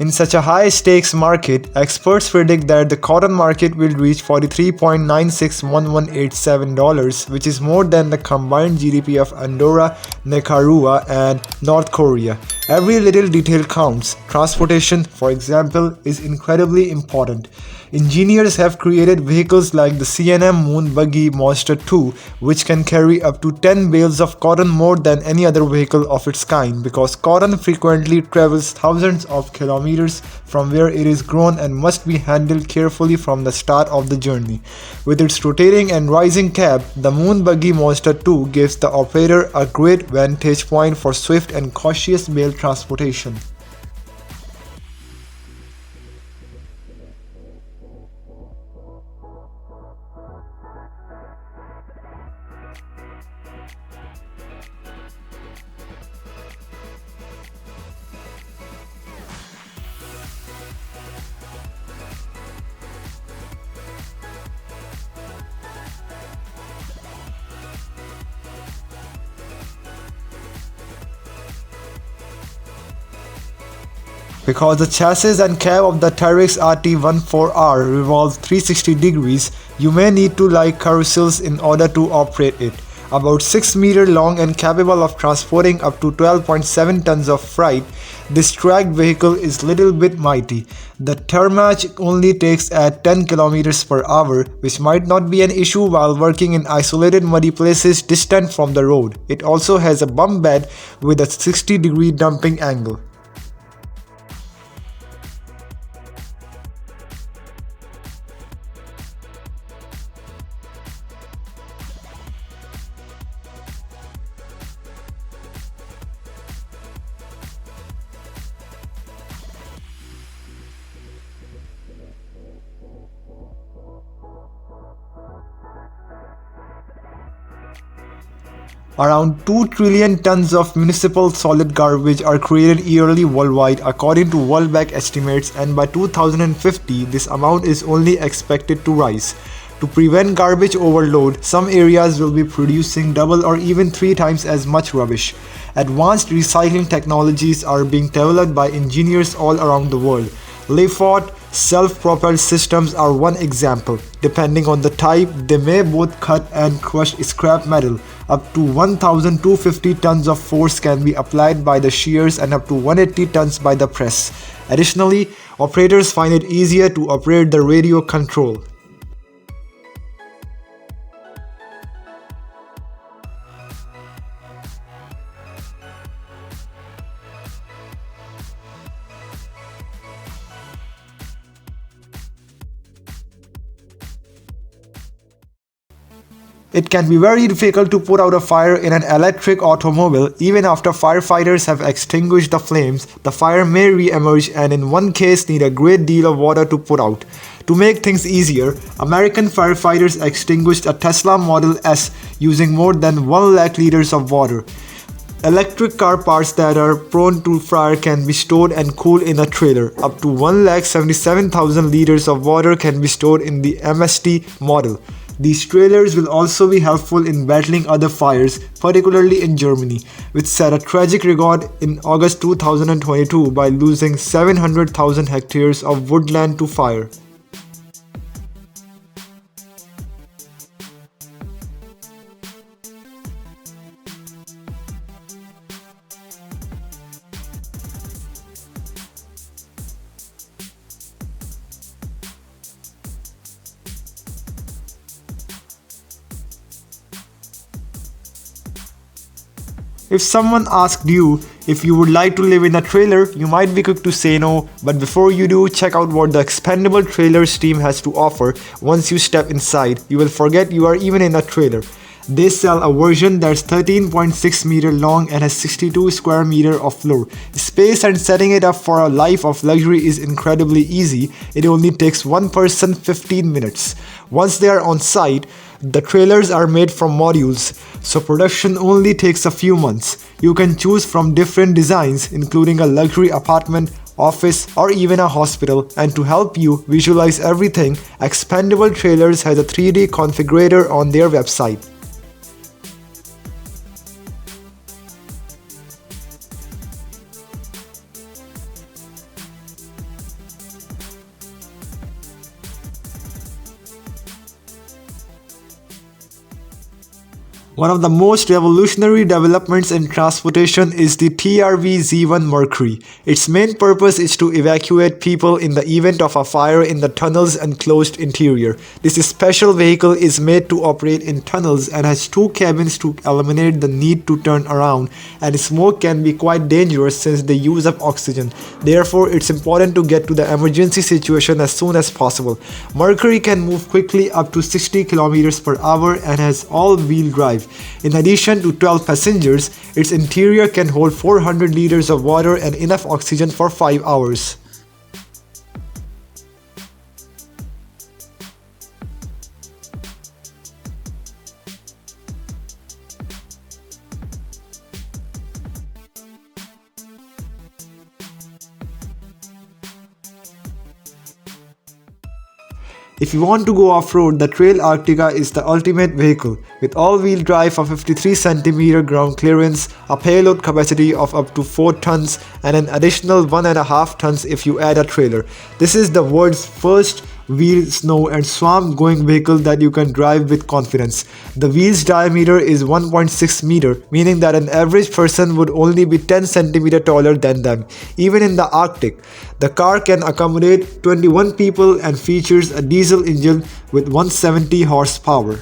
In such a high stakes market, experts predict that the cotton market will reach $43.961187, which is more than the combined GDP of Andorra, Nicaragua, and North Korea. Every little detail counts. Transportation, for example, is incredibly important. Engineers have created vehicles like the C&M Moon Buggy Monster 2, which can carry up to 10 bales of cotton more than any other vehicle of its kind, because cotton frequently travels thousands of kilometers from where it is grown and must be handled carefully from the start of the journey. With its rotating and rising cab, the Moon Buggy Monster 2 gives the operator a great vantage point for swift and cautious bale transportation. Because the chassis and cab of the Terex RT14R revolve 360 degrees, you may need to like carousels in order to operate it. About 6 meters long and capable of transporting up to 12.7 tons of freight, this tracked vehicle is little bit mighty. The Termach only takes at 10 kilometers per hour, which might not be an issue while working in isolated muddy places distant from the road. It also has a bump bed with a 60-degree dumping angle. Around 2 trillion tons of municipal solid garbage are created yearly worldwide according to World Bank estimates, and by 2050 this amount is only expected to rise. To prevent garbage overload, some areas will be producing double or even 3 times as much rubbish. Advanced recycling technologies are being developed by engineers all around the world. Leafort self-propelled systems are one example. Depending on the type, they may both cut and crush scrap metal. Up to 1,250 tons of force can be applied by the shears and up to 180 tons by the press. Additionally, operators find it easier to operate the radio control. It can be very difficult to put out a fire in an electric automobile. Even after firefighters have extinguished the flames, the fire may re-emerge and in one case need a great deal of water to put out. To make things easier, American firefighters extinguished a Tesla Model S using more than 1 lakh liters of water. Electric car parts that are prone to fire can be stored and cooled in a trailer. Up to 1,77,000 liters of water can be stored in the MST model. These trailers will also be helpful in battling other fires, particularly in Germany, which set a tragic record in August 2022 by losing 700,000 hectares of woodland to fire. If someone asked you if you would like to live in a trailer, you might be quick to say no, but before you do, check out what the expandable trailers team has to offer. Once you step inside, you will forget you are even in a trailer. They sell a version that's 13.6 meter long and has 62 square meter of floor space, and setting it up for a life of luxury is incredibly easy. It only takes one person 15 minutes. Once they are on site, the trailers are made from modules, so production only takes a few months. You can choose from different designs, including a luxury apartment, office, or even a hospital. And to help you visualize everything, Expandable Trailers has a 3D configurator on their website. One of the most revolutionary developments in transportation is the TRV-Z1 Mercury. Its main purpose is to evacuate people in the event of a fire in the tunnel's enclosed interior. This special vehicle is made to operate in tunnels and has two cabins to eliminate the need to turn around, and smoke can be quite dangerous since they use up oxygen. Therefore, it's important to get to the emergency situation as soon as possible. Mercury can move quickly up to 60 km per hour and has all-wheel drive. In addition to 12 passengers, its interior can hold 400 liters of water and enough oxygen for 5 hours. If you want to go off-road, the Trail Arctica is the ultimate vehicle. With all-wheel drive of 53 cm ground clearance, a payload capacity of up to 4 tons, and an additional 1.5 tons if you add a trailer. This is the world's first wheel snow and swamp going vehicle that you can drive with confidence. The wheel's diameter is 1.6 meter, meaning that an average person would only be 10 cm taller than them. Even in the Arctic, the car can accommodate 21 people and features a diesel engine with 170 horsepower.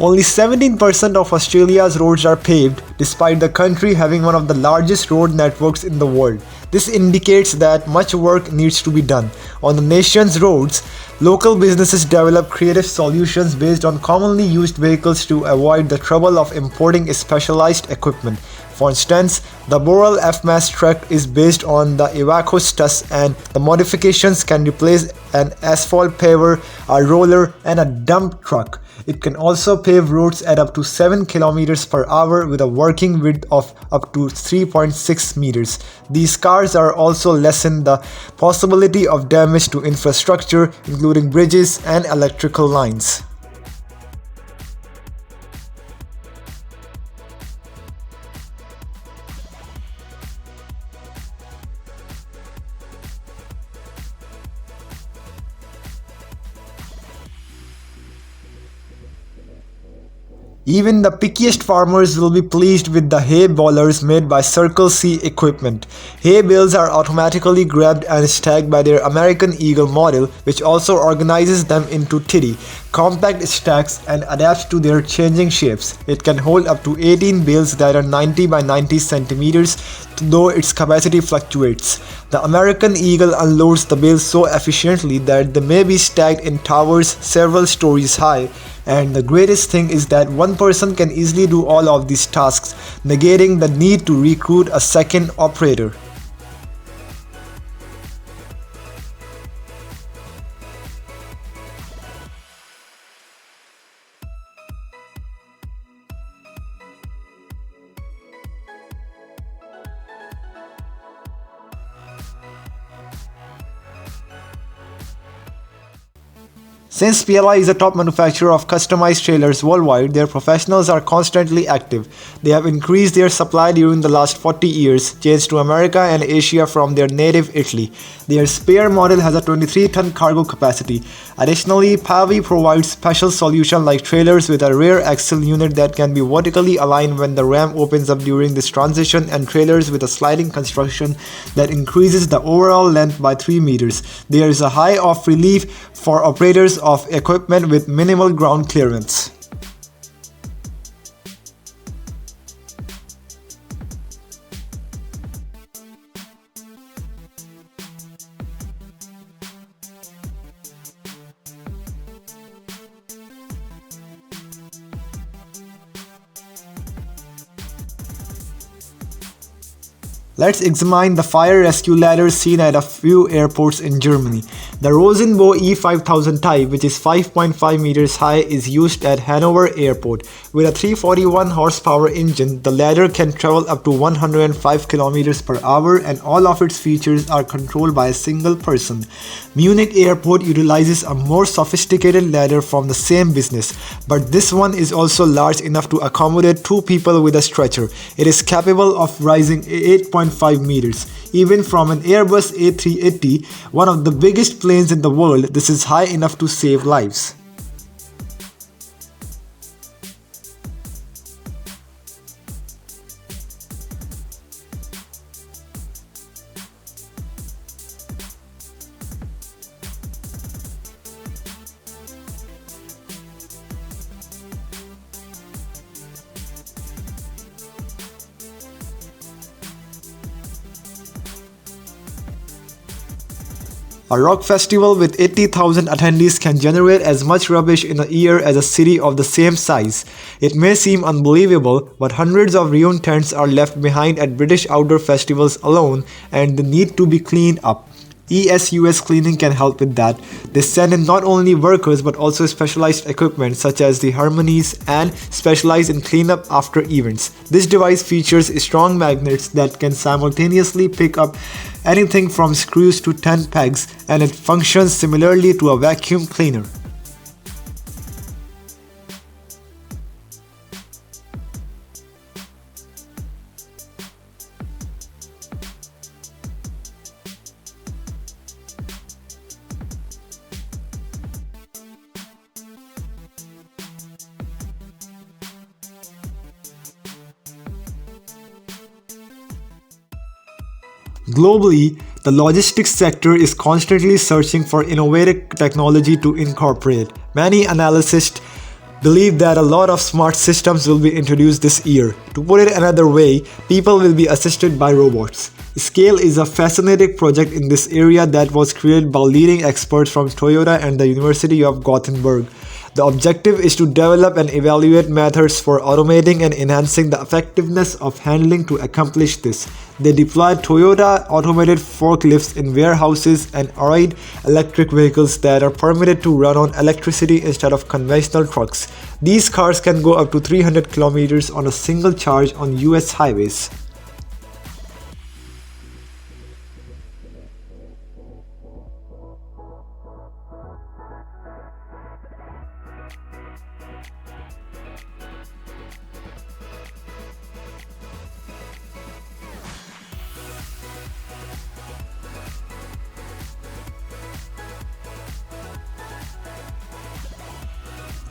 Only 17% of Australia's roads are paved, despite the country having one of the largest road networks in the world. This indicates that much work needs to be done. On the nation's roads, local businesses develop creative solutions based on commonly used vehicles to avoid the trouble of importing specialized equipment. For instance, the Boral F-Mass truck is based on the Iveco Stus, and the modifications can replace an asphalt paver, a roller, and a dump truck. It can also pave roads at up to 7 km per hour with a working width of up to 3.6 meters. These cars are also lessen the possibility of damage to infrastructure, including bridges and electrical lines. Even the pickiest farmers will be pleased with the hay balers made by Circle C equipment. Hay bales are automatically grabbed and stacked by their American Eagle model, which also organizes them into tiddy, compact stacks and adapts to their changing shapes. It can hold up to 18 bales that are 90 by 90 centimeters, though its capacity fluctuates. The American Eagle unloads the bales so efficiently that they may be stacked in towers several stories high. And the greatest thing is that one person can easily do all of these tasks, negating the need to recruit a second operator. Since PLI is a top manufacturer of customized trailers worldwide, their professionals are constantly active. They have increased their supply during the last 40 years, changed to America and Asia from their native Italy. Their spare model has a 23-ton cargo capacity. Additionally, Pavi provides special solutions like trailers with a rear axle unit that can be vertically aligned when the ram opens up during this transition, and trailers with a sliding construction that increases the overall length by 3 meters. There is a high of relief for operators of equipment with minimal ground clearance. Let's examine the fire rescue ladders seen at a few airports in Germany. The Rosenbow E5000 type, which is 5.5 meters high, is used at Hanover Airport. With a 341 horsepower engine, the ladder can travel up to 105 kilometers per hour, and all of its features are controlled by a single person. Munich Airport utilizes a more sophisticated ladder from the same business, but this one is also large enough to accommodate two people with a stretcher. It is capable of rising 8.5 meters. Even from an Airbus A380, one of the biggest planes in the world, this is high enough to save lives. A rock festival with 80,000 attendees can generate as much rubbish in a year as a city of the same size. It may seem unbelievable, but hundreds of ruined tents are left behind at British outdoor festivals alone, and they need to be cleaned up. ESUS Cleaning can help with that. They send in not only workers but also specialized equipment such as the Harmonies and specialize in cleanup after events. This device features strong magnets that can simultaneously pick up anything from screws to tent pegs, and it functions similarly to a vacuum cleaner. Globally, the logistics sector is constantly searching for innovative technology to incorporate. Many analysts believe that a lot of smart systems will be introduced this year. To put it another way, people will be assisted by robots. Scale is a fascinating project in this area that was created by leading experts from Toyota and the University of Gothenburg. The objective is to develop and evaluate methods for automating and enhancing the effectiveness of handling to accomplish this. They deployed Toyota automated forklifts in warehouses and Aroid electric vehicles that are permitted to run on electricity instead of conventional trucks. These cars can go up to 300 kilometers on a single charge on US highways.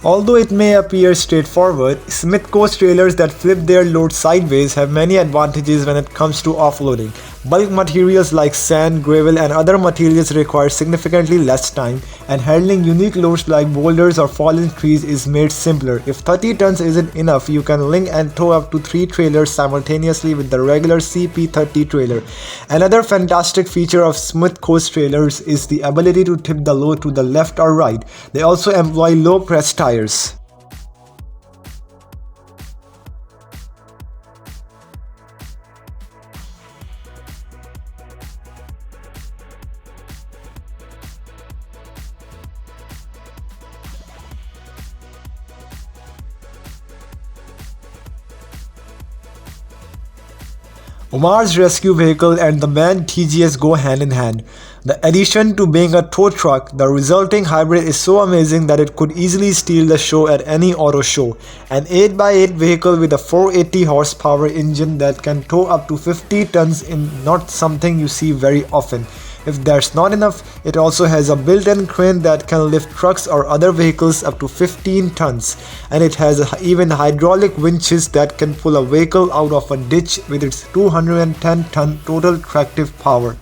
Although it may appear straightforward, Smith coach trailers that flip their load sideways have many advantages when it comes to offloading. Bulk materials like sand, gravel, and other materials require significantly less time, and handling unique loads like boulders or fallen trees is made simpler. If 30 tons isn't enough, you can link and tow up to 3 trailers simultaneously with the regular CP30 trailer. Another fantastic feature of Smith coach trailers is the ability to tip the load to the left or right. They also employ low press tires. Omar's rescue vehicle and the MAN TGS go hand in hand. The addition to being a tow truck, the resulting hybrid is so amazing that it could easily steal the show at any auto show. An 8x8 vehicle with a 480 horsepower engine that can tow up to 50 tons is not something you see very often. If that's not enough, it also has a built-in crane that can lift trucks or other vehicles up to 15 tons, and it has even hydraulic winches that can pull a vehicle out of a ditch with its 210-ton total tractive power.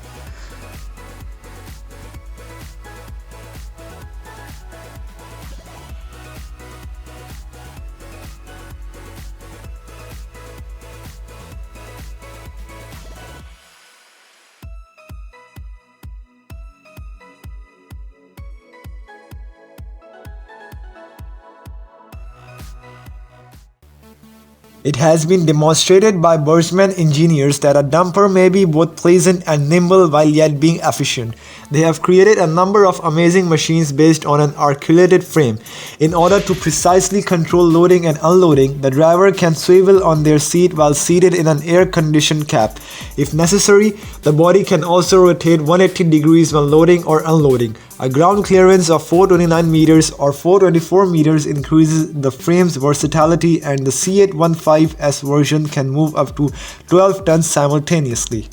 It has been demonstrated by Bergman engineers that a dumper may be both pleasant and nimble while yet being efficient. They have created a number of amazing machines based on an articulated frame. In order to precisely control loading and unloading, the driver can swivel on their seat while seated in an air-conditioned cab. If necessary, the body can also rotate 180 degrees when loading or unloading. A ground clearance of 429 meters or 424 meters increases the frame's versatility, and the C815S version can move up to 12 tons simultaneously.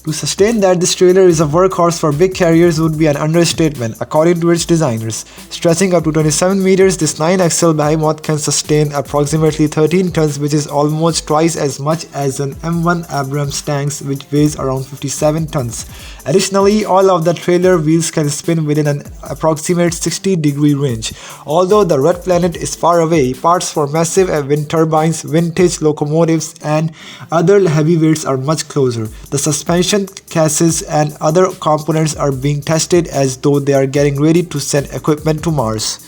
To sustain that this trailer is a workhorse for big carriers would be an understatement, according to its designers. Stretching up to 27 meters, this 9-axle behemoth can sustain approximately 13 tons, which is almost twice as much as an M1 Abrams tank, which weighs around 57 tons. Additionally, all of the trailer wheels can spin within an approximate 60-degree range. Although the red planet is far away, parts for massive wind turbines, vintage locomotives, and other heavyweights are much closer. The suspension chassis and other components are being tested as though they are getting ready to send equipment to Mars.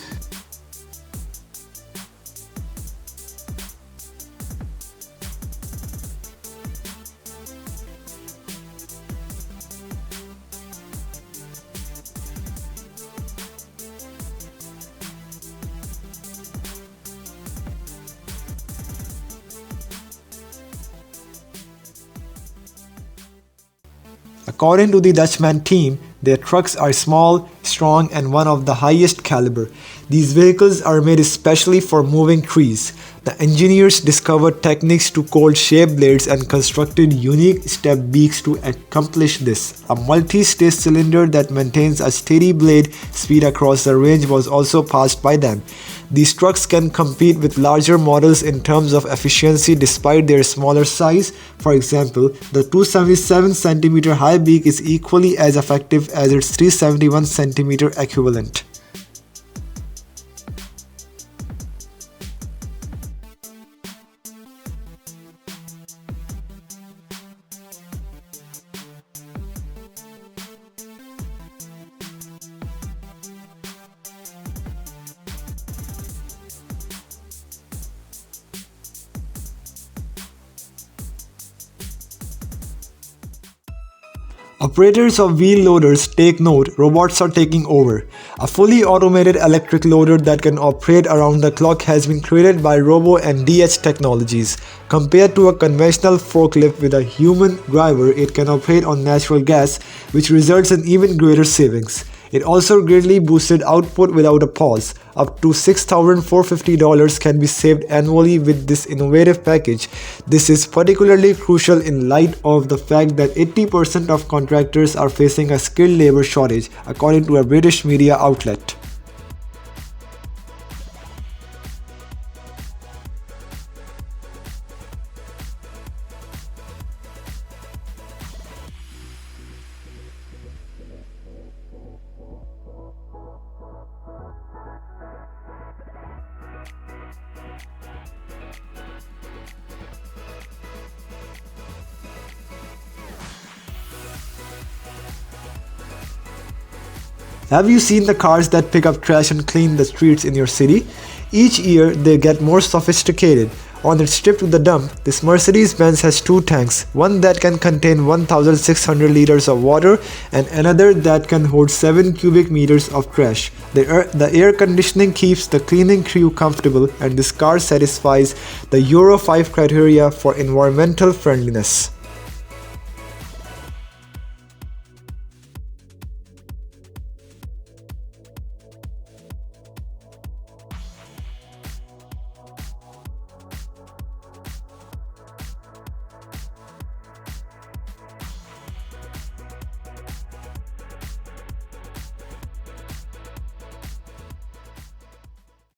According to the Dutchman team, their trucks are small, strong, and one of the highest caliber. These vehicles are made especially for moving trees. The engineers discovered techniques to cold shape blades and constructed unique step beaks to accomplish this. A multi-stage cylinder that maintains a steady blade speed across the range was also passed by them. These trucks can compete with larger models in terms of efficiency despite their smaller size. For example, the 277cm high beak is equally as effective as its 371cm equivalent. Operators of wheel loaders take note, robots are taking over. A fully automated electric loader that can operate around the clock has been created by Robo and DH Technologies. Compared to a conventional forklift with a human driver, it can operate on natural gas, which results in even greater savings. It also greatly boosted output without a pause. Up to $6,450 can be saved annually with this innovative package. This is particularly crucial in light of the fact that 80% of contractors are facing a skilled labor shortage, according to a British media outlet. Have you seen the cars that pick up trash and clean the streets in your city? Each year, they get more sophisticated. On its trip to the dump, this Mercedes-Benz has two tanks, one that can contain 1,600 liters of water and another that can hold 7 cubic meters of trash. The air conditioning keeps the cleaning crew comfortable, and this car satisfies the Euro 5 criteria for environmental friendliness.